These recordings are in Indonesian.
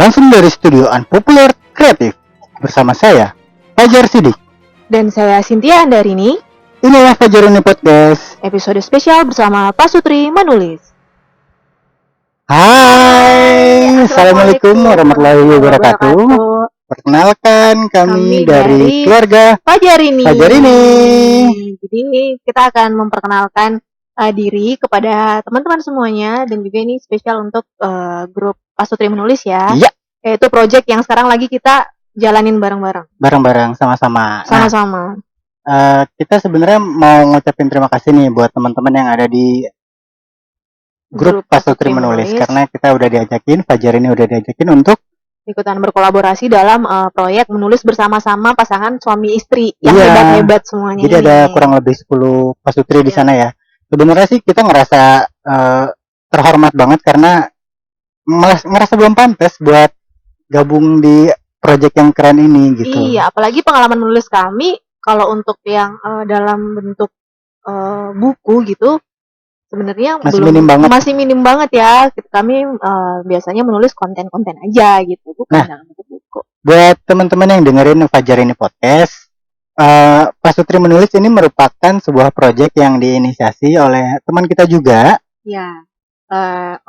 Langsung dari studio Unpopular Kreatif bersama saya, Fajar Sidik. Dan saya Cynthia Andarini. Inilah Fajar ini Podcast. Episode spesial bersama Pak Sutri menulis. Hai, Assalamualaikum warahmatullahi wabarakatuh. Perkenalkan kami dari keluarga Fajar ini. Jadi kita akan memperkenalkan diri kepada teman-teman semuanya, dan juga ini spesial untuk grup Pak Sutri menulis ya. Iya. Yaitu project yang sekarang lagi kita jalanin bareng-bareng. Bareng-bareng sama-sama. Sama-sama. Kita sebenarnya mau ngucapin terima kasih nih buat teman-teman yang ada di grup Pak Sutri menulis, karena kita udah diajakin, Fajar ini udah diajakin untuk ikutan berkolaborasi dalam proyek menulis bersama-sama pasangan suami istri yang hebat-hebat semuanya. Jadi ada kurang lebih 10 Pak Sutri di sana ya. Sebenarnya sih kita ngerasa terhormat banget karena malah ngerasa belum pantas buat gabung di proyek yang keren ini gitu. Iya, apalagi pengalaman menulis kami kalau untuk yang dalam bentuk buku gitu sebenarnya masih minim banget ya. Kami biasanya menulis konten-konten aja gitu, bukan dalam bentuk buku. Buat teman-teman yang dengerin Fajar ini Podcast, Pak Sutri menulis ini merupakan sebuah proyek yang diinisiasi oleh teman kita juga. Ya,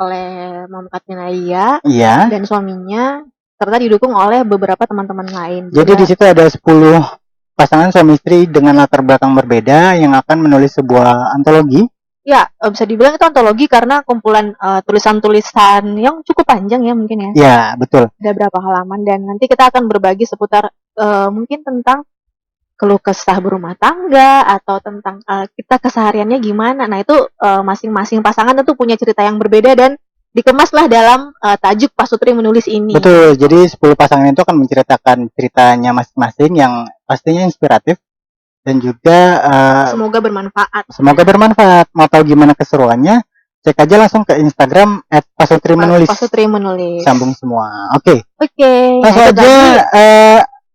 oleh Muhammad Minaya dan suaminya, serta didukung oleh beberapa teman-teman lain. Jadi di situ ada 10 pasangan suami istri dengan latar belakang berbeda yang akan menulis sebuah antologi. Ya, bisa dibilang itu antologi karena kumpulan tulisan-tulisan yang cukup panjang ya mungkin ya. Ya, betul. Ada berapa halaman, dan nanti kita akan berbagi seputar mungkin tentang keluh kesah berumah tangga atau tentang kita kesehariannya gimana. Nah, itu masing-masing pasangan tentu punya cerita yang berbeda dan dikemaslah dalam tajuk Pak Sutri menulis ini. Betul, jadi 10 pasangan itu akan menceritakan ceritanya masing-masing yang pastinya inspiratif dan juga semoga bermanfaat. Mau tahu gimana keseruannya? Cek aja langsung ke Instagram @pasutri_menulis. Pasutri menulis. Sambung semua. Oke. Langsung aja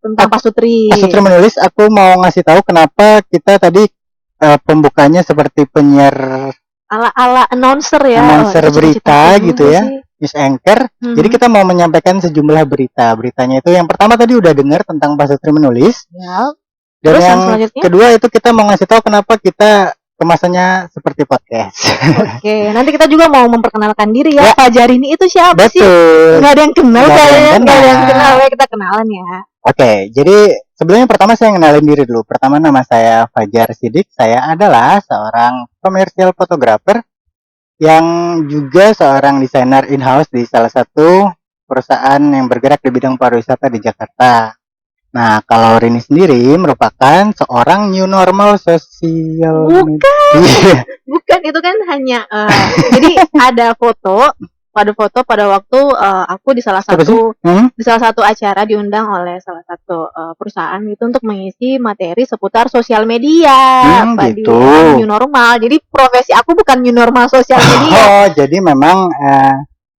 tentang Pak Sutri menulis. Aku mau ngasih tahu kenapa kita tadi pembukanya seperti penyiar ala announcer ya. Announcer berita gitu ya. News anchor. Jadi kita mau menyampaikan sejumlah berita. Beritanya itu yang pertama tadi udah dengar tentang Pak Sutri menulis. Ya. Dan terus yang kedua itu kita mau ngasih tahu kenapa kita kemasannya seperti podcast. Oke, nanti kita juga mau memperkenalkan diri ya. Fajar ini itu siapa sih? Nggak ada yang kenal kayaknya. Nggak ada yang kenal, kita kenalan ya. Oke, jadi sebelumnya pertama saya kenalin diri dulu. Pertama, nama saya Fajar Sidik. Saya adalah seorang komersial fotografer yang juga seorang desainer in-house di salah satu perusahaan yang bergerak di bidang pariwisata di Jakarta. Nah, kalau Rini sendiri merupakan seorang new normal sosial media. Bukan, itu kan hanya jadi ada foto pada waktu aku di salah satu acara diundang oleh salah satu perusahaan itu untuk mengisi materi seputar sosial media gitu. New normal. Jadi profesi aku bukan new normal sosial media. Oh, jadi memang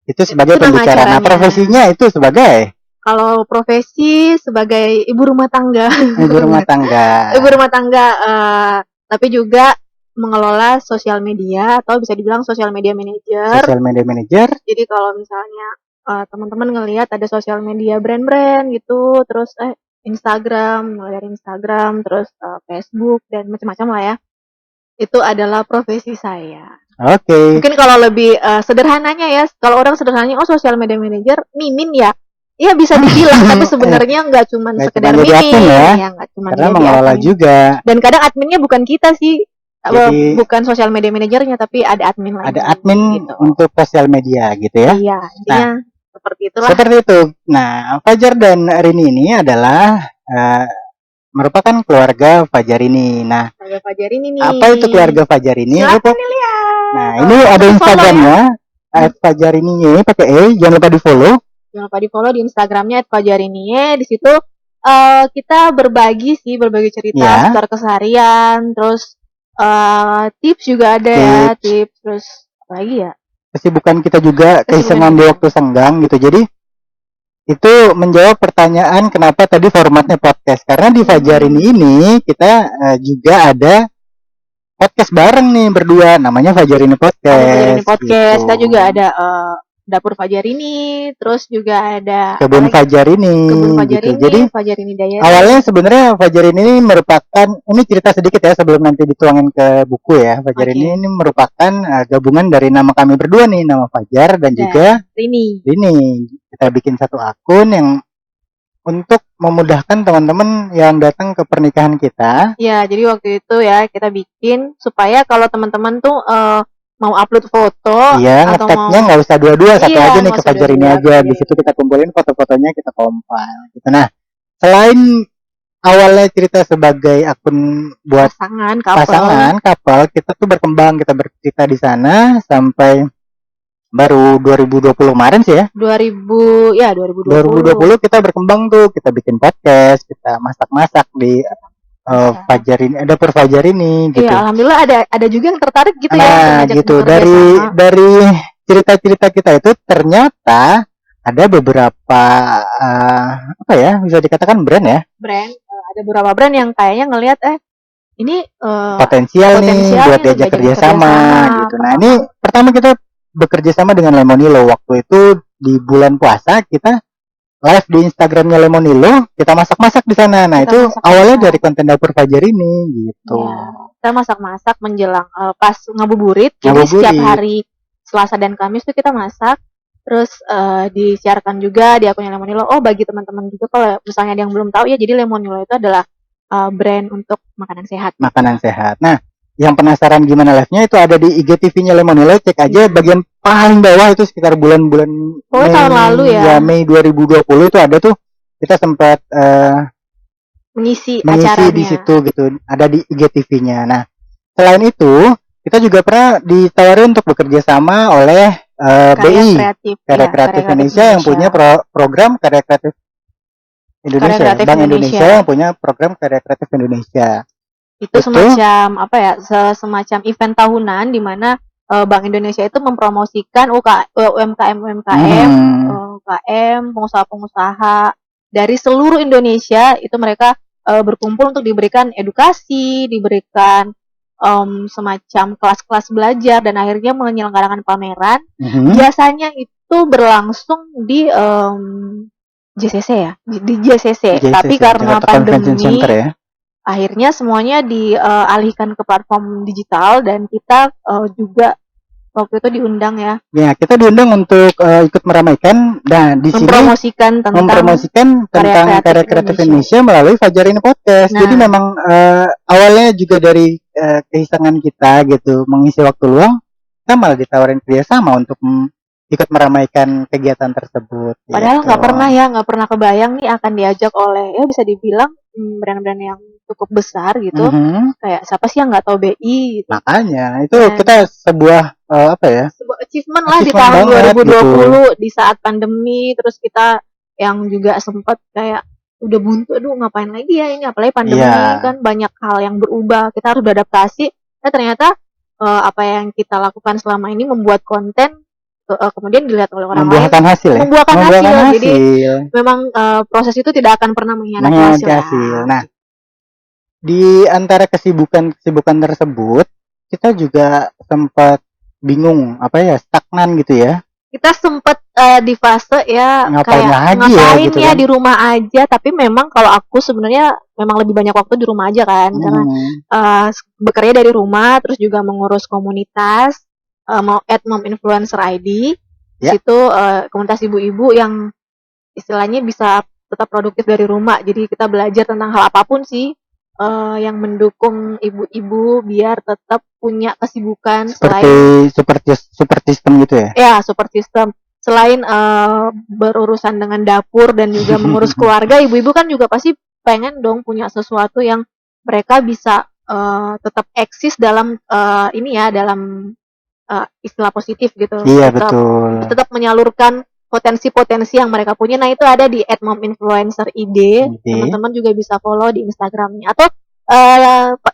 itu sebagai pembicara. Nah, profesinya itu sebagai? Kalau profesi sebagai ibu rumah tangga. Ibu rumah tangga, tapi juga mengelola sosial media atau bisa dibilang sosial media manager. Jadi kalau misalnya teman-teman ngelihat ada sosial media brand-brand gitu, terus Instagram, terus Facebook dan macam-macam lah ya. Itu adalah profesi saya. Oke. Mungkin kalau lebih sederhananya ya, kalau orang sederhananya sosial media manager, mimin ya. Iya bisa dibilang, tapi sebenarnya nggak cuma sekedar mimin ya, nggak cuma karena mengelola juga. Dan kadang adminnya bukan kita sih, bukan sosial media manajernya, tapi ada admin lain. Ada admin gitu. Untuk sosial media gitu ya. Iya, intinya seperti itulah. Seperti itu. Nah, Fajar dan Rini ini adalah merupakan keluarga Fajar ini. Nah, Fajar ini nih. Apa itu keluarga Fajar ini? Silakan dilihat. Nah, ini ada Instagramnya @Fajar ini pakai jangan lupa di-follow. Jangan lupa di-follow di Instagramnya @fajariniye. Di situ kita berbagi cerita seputar keseharian, terus tips juga ada ya, terus apa lagi ya? Kesibukan kita juga, keisengan di waktu senggang gitu. Jadi itu menjawab pertanyaan kenapa tadi formatnya podcast. Karena di Fajar ini kita juga ada podcast bareng nih berdua, namanya Fajar ini Podcast. Gitu. Kita juga ada Dapur Fajarini, terus juga ada Kebun Fajarini gitu. Jadi Fajarini Diary. Awalnya sebenarnya Fajarini ini merupakan, ini cerita sedikit ya sebelum nanti dituangin ke buku ya. Fajarini ini merupakan gabungan dari nama kami berdua nih, nama Fajar dan juga Rini. Kita bikin satu akun yang untuk memudahkan teman-teman yang datang ke pernikahan kita. Ya, jadi waktu itu ya kita bikin supaya kalau teman-teman tuh mau upload foto, iya, ngeteknya nggak usah dua-dua, satu aja nih ke Fajarini aja. Di situ kita kumpulin foto-fotonya, kita compile gitu. Nah, selain awalnya cerita sebagai akun buat pasangan couple, kita tuh berkembang, kita bercerita di sana sampai baru 2020 kemarin sih ya. 2020 kita berkembang tuh, kita bikin podcast, kita masak-masak di Fajarini, dapur Fajarini gitu. Iya, alhamdulillah ada juga yang tertarik gitu ya. Nah, gitu. Dari cerita-cerita kita itu ternyata ada beberapa apa ya, bisa dikatakan brand ya. Ada beberapa brand yang kayaknya ngelihat ini potensial nih buat diajak kerjasama gitu. Nah, ini pertama kita bekerja sama dengan Lemonilo. Waktu itu di bulan puasa kita live di Instagramnya Lemonilo, kita masak-masak di sana. Nah, itu awalnya dari konten dapur Fajarini gitu. Ya, kita masak-masak menjelang pas ngabuburit. Jadi setiap hari Selasa dan Kamis tuh kita masak. Terus disiarkan juga di akunnya Lemonilo. Oh, bagi teman-teman juga kalau misalnya ada yang belum tahu ya, jadi Lemonilo itu adalah brand untuk makanan sehat. Makanan sehat. Nah, yang penasaran gimana live-nya itu ada di IGTV-nya Lemonilo, cek aja bagian paling bawah itu sekitar bulan-bulan Mei, tahun lalu ya. Mei 2020 itu ada tuh, kita sempat mengisi di situ gitu, ada di IGTV-nya. Nah, selain itu kita juga pernah ditawarin untuk bekerja sama oleh BI, Karya Kreatif Indonesia yang punya program Karya Kreatif Indonesia, Bank Indonesia yang punya program Karya Kreatif Indonesia. Itu semacam apa ya, semacam event tahunan di mana Bank Indonesia itu mempromosikan UMKM, pengusaha-pengusaha dari seluruh Indonesia. Itu mereka berkumpul untuk diberikan edukasi, diberikan semacam kelas-kelas belajar, dan akhirnya menyelenggarakan pameran. Biasanya itu berlangsung di JCC ya, di JCC. Tapi karena pandemi ya, akhirnya semuanya dialihkan ke platform digital, dan kita juga waktu itu diundang ya. Ya, kita diundang untuk ikut meramaikan. Nah, di sini mempromosikan tentang karya kreatif Indonesia melalui Fajarini Podcast. Nah, jadi memang awalnya juga dari keisengan kita gitu, mengisi waktu luang, kita malah ditawarin kerjasama untuk ikut meramaikan kegiatan tersebut. Padahal nggak pernah kebayang nih akan diajak oleh, ya bisa dibilang brand-brand yang cukup besar gitu. Kayak siapa sih yang nggak tahu BI gitu. Makanya itu kita sebuah sebuah achievement lah di tahun 2020 gitu. Di saat pandemi, terus kita yang juga sempat kayak udah buntu, aduh ngapain lagi ya ini, apalagi pandemi kan banyak hal yang berubah, kita harus beradaptasi. Nah, ternyata apa yang kita lakukan selama ini membuat konten, kemudian dilihat oleh orang lain, membuahkan hasil. Jadi memang proses itu tidak akan pernah mengkhianati hasil. Nah, di antara kesibukan tersebut, kita juga sempat bingung, stagnan gitu ya. Kita sempat di fase ya ngapain gitu ya, di rumah aja. Tapi memang kalau aku sebenarnya memang lebih banyak waktu di rumah aja kan, karena bekerja dari rumah, terus juga mengurus komunitas, mau @mom influencer ID. Di situ komunitas ibu-ibu yang istilahnya bisa tetap produktif dari rumah. Jadi kita belajar tentang hal apapun sih yang mendukung ibu-ibu biar tetap punya kesibukan, seperti support system gitu ya. Ya, support system. Selain berurusan dengan dapur dan juga mengurus keluarga, ibu-ibu kan juga pasti pengen dong punya sesuatu yang mereka bisa tetap eksis dalam dalam istilah positif gitu. Iya, betul. Tetap menyalurkan potensi-potensi yang mereka punya. Nah, itu ada di @mominfluencerid. Teman-teman juga bisa follow di Instagramnya. Atau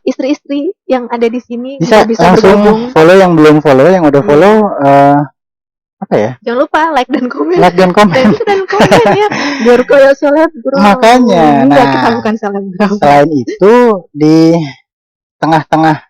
istri-istri yang ada di sini bisa langsung bergabung. Follow yang belum follow, yang udah follow jangan lupa like dan komen. Dan komen ya, biar kayak selebgram. Makanya, kita bukan selebgram. Selain itu, di tengah-tengah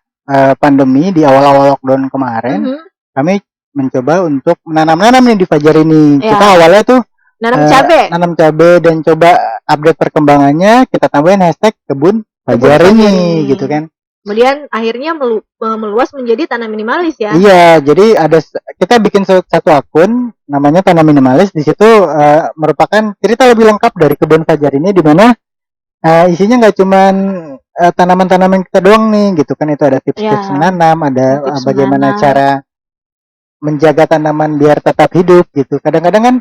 pandemi, di awal-awal lockdown kemarin, kami mencoba untuk menanam-nanam nih di Fajar ini. Ya. Kita awalnya tuh nanam cabe dan coba update perkembangannya, kita tambahin hashtag kebun Fajar ini gitu kan. Kemudian akhirnya meluas menjadi tanam minimalis ya. Iya, jadi kita bikin satu akun namanya Tanam Minimalis. Di situ merupakan cerita lebih lengkap dari kebun Fajar ini, di mana isinya nggak cuman tanaman-tanaman kita doang nih gitu kan. Itu ada tips-tips menanam, ada bagaimana cara menjaga tanaman biar tetap hidup gitu. Kadang-kadang kan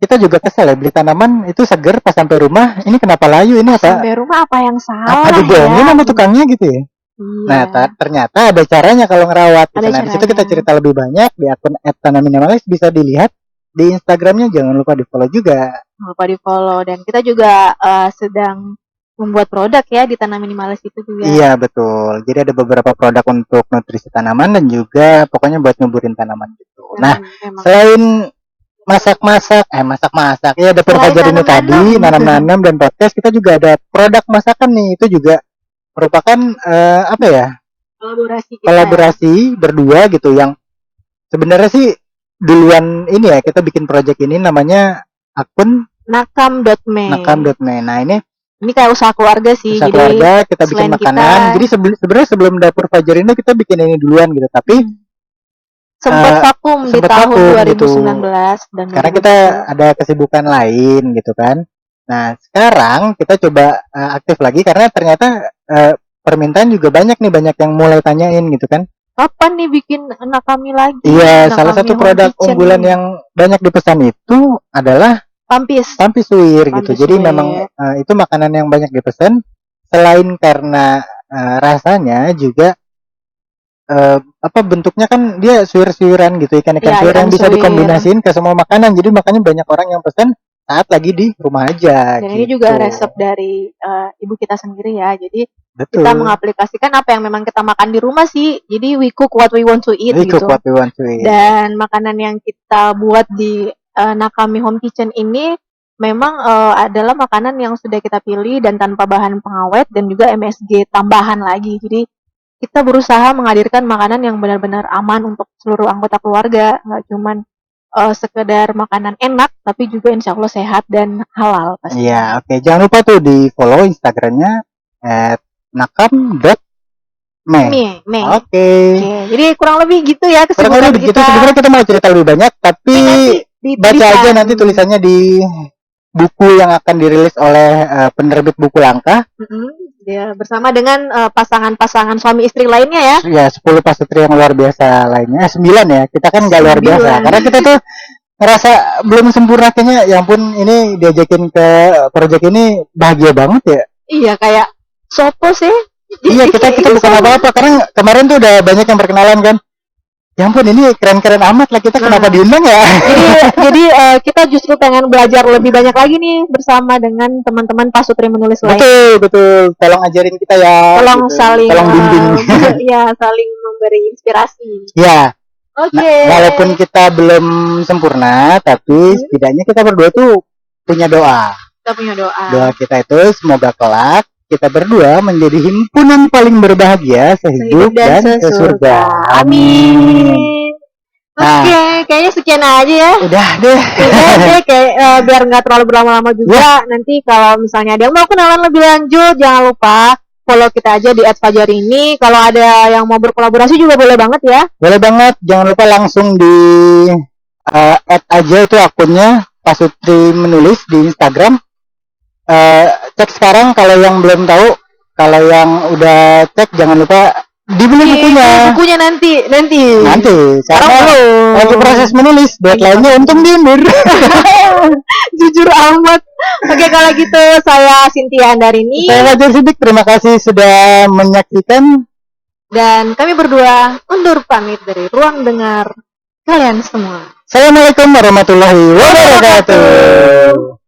kita juga kesel ya, beli tanaman itu seger, pas sampai rumah ini kenapa layu, ini apa? Sampai rumah apa yang salah? Apa dibohongin sama tukangnya gitu ya? Iya. Nah, ternyata ada caranya kalau ngerawat. Nah, di situ kita cerita lebih banyak di akun @tanam_minimalis, bisa dilihat di Instagramnya, jangan lupa di follow juga. Jangan lupa di follow, dan kita juga sedang membuat produk ya di Tanam Minimalis itu juga. Iya betul. Jadi ada beberapa produk untuk nutrisi tanaman dan juga pokoknya buat nyuburin tanaman gitu. Nah, selain masak-masak ya ada Fajar ini tadi, nanam-nanam dan podcast, kita juga ada produk masakan nih. Itu juga merupakan apa ya? Kolaborasi berdua gitu, yang sebenarnya sih duluan ini ya, kita bikin project ini namanya akun nakam.me. Nah, ini kayak usaha keluarga sih. Usaha keluarga, kita bikin makanan. Jadi sebenarnya sebelum dapur Fajar ini kita bikin ini duluan gitu, tapi sempat vakum di tahun 2019 gitu. Dan karena kita ada kesibukan lain gitu kan. Nah, sekarang kita coba aktif lagi karena ternyata permintaan juga banyak yang mulai tanyain gitu kan. Kapan nih bikin Nakami lagi? Iya, salah satu produk unggulan yang banyak dipesan itu adalah Pampis suwir gitu. Jadi memang itu makanan yang banyak dipesan. Selain karena rasanya juga bentuknya kan dia suwir-suwiran gitu, ikan-ikan suwir yang bisa dikombinasiin ke semua makanan. Jadi makanya banyak orang yang pesan saat lagi di rumah aja. Dan gitu. Ini juga resep dari ibu kita sendiri ya. Jadi kita mengaplikasikan apa yang memang kita makan di rumah sih. Jadi we cook what we want to eat gitu. Dan makanan yang kita buat di Nakami Home Kitchen ini memang adalah makanan yang sudah kita pilih dan tanpa bahan pengawet dan juga MSG tambahan lagi. Jadi kita berusaha menghadirkan makanan yang benar-benar aman untuk seluruh anggota keluarga, nggak cuman sekedar makanan enak, tapi juga insya Allah sehat dan halal pasti. Iya, oke. Jangan lupa tuh di follow Instagramnya @nakam.me. Oke. Jadi kurang lebih gitu ya kesibukan kita. Sebenarnya kita mau cerita lebih banyak, tapi baca aja nanti tulisannya di buku yang akan dirilis oleh penerbit buku langka. Ya, bersama dengan pasangan-pasangan suami istri lainnya ya. Ya, 10 pasutri yang luar biasa lainnya. 9 ya. Kita kan nggak luar biasa. Karena kita tuh ngerasa belum sempurna kayaknya. Ya ampun, ini diajakin ke proyek ini bahagia banget ya. Iya, kayak sopo sih. Iya, kita bukan apa-apa. Karena kemarin tuh udah banyak yang perkenalan kan. Ya ampun, ini keren-keren amat lah, kita kenapa diundang ya? Jadi kita justru pengen belajar lebih banyak lagi nih bersama dengan teman-teman pasutri menulis lain. Betul. Tolong ajarin kita ya. Tolong bimbing. Ya, saling memberi inspirasi. Ya. Oke. Walaupun kita belum sempurna, tapi setidaknya kita berdua tuh punya doa. Kita punya doa. Doa kita itu semoga kelak kita berdua menjadi himpunan paling berbahagia sehidup dan sesurga. Amin. Oke, kayaknya sekian aja ya. Udah deh. Kayak biar nggak terlalu berlama-lama juga. Nanti kalau misalnya ada yang mau kenalan lebih lanjut, jangan lupa follow kita aja di @fajarini. Kalau ada yang mau berkolaborasi juga boleh banget ya. Boleh banget. Jangan lupa langsung di add aja itu akunnya Pasutri Menulis di Instagram. Cek sekarang kalau yang belum tahu. Kalau yang udah cek jangan lupa dibeli bukunya nanti karena lagi proses menulis, deadline-nya untung diundur. Jujur amat. Oke, kalau gitu saya Cynthia Andarini, saya Fajar Sidik, terima kasih sudah menyaksikan dan kami berdua undur pamit dari ruang dengar kalian semua. Assalamualaikum warahmatullahi wabarakatuh.